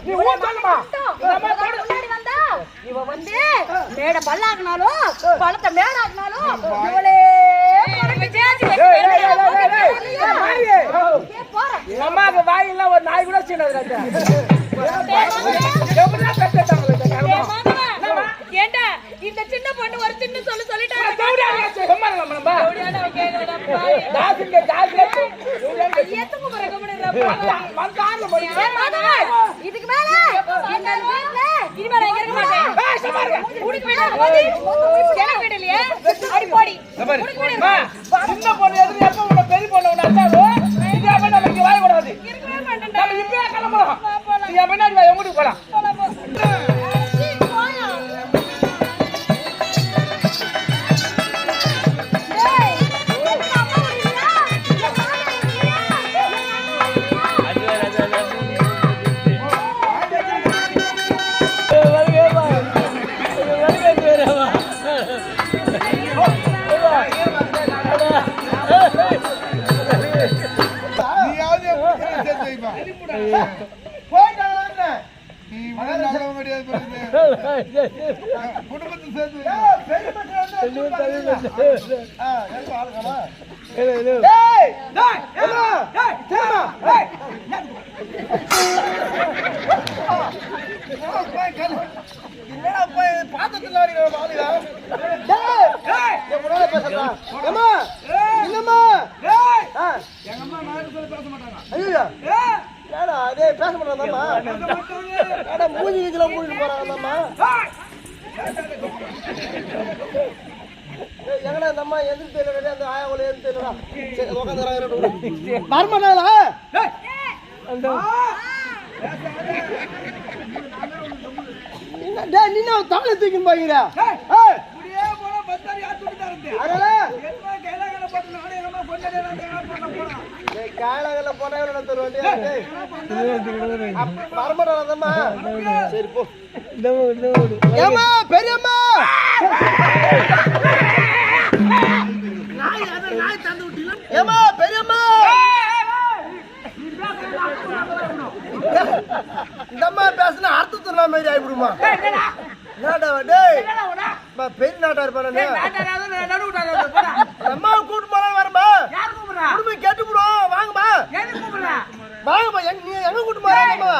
நீ ஊ சொல்லுமா முன்னாடி வந்தா இவ வந்து மேட பல்லாக்குனாலும் பணத்தை மேடாக்குனாலும் இவளே அம்மாக்கு வாயிலாம் ஒரு நாய் கூட சீனது ஏண்டா இந்த சின்ன பொண்ணு ஒரு சின்ன சொல்லிட்டாங்க இதுக்கு மேல சின்ன பொண்ணு எதுக்கு எப்ப உன்னை பெரிய பொண்ணு ஒண்ணு அடிச்சாலும் நமக்கு வாயக்கூடாது நம்ம இப்பயே கிளம்பலாம் நீங்க பின்னாடி எங்கிட்டு போலாம் குடும்பத்தில் சேர்த்து பேச மாட்டாங்க மூஞ்சி வீச்சுல மூஞ்சி போறாங்கம்மா எங்கடா இந்த அம்மா எதிர்த்து தெரியல அந்த ஆயாவுல எதிர்த்து தெரியல சரி உட்காந்துறாங்க வரமாட்டாங்களா நீங்க தமிழை தூக்கின்னு போகிறா காயலாகல போனா வரமாட்டாங்கம்மா சரி போ ஏமா பெரியம்மா ஏமா பெரியம்மா இந்த அம்மா பேசுனா அர்த்தத்துல மாதிரி ஆயிடுமா பெரிய நாட்டா இருப்பானே அம்மா கூட்டு போனா வரமா குடும்பம் கேட்டு போடும் வாங்கம்மா வாங்கம்மா நீ எங்க கூட்டு போறா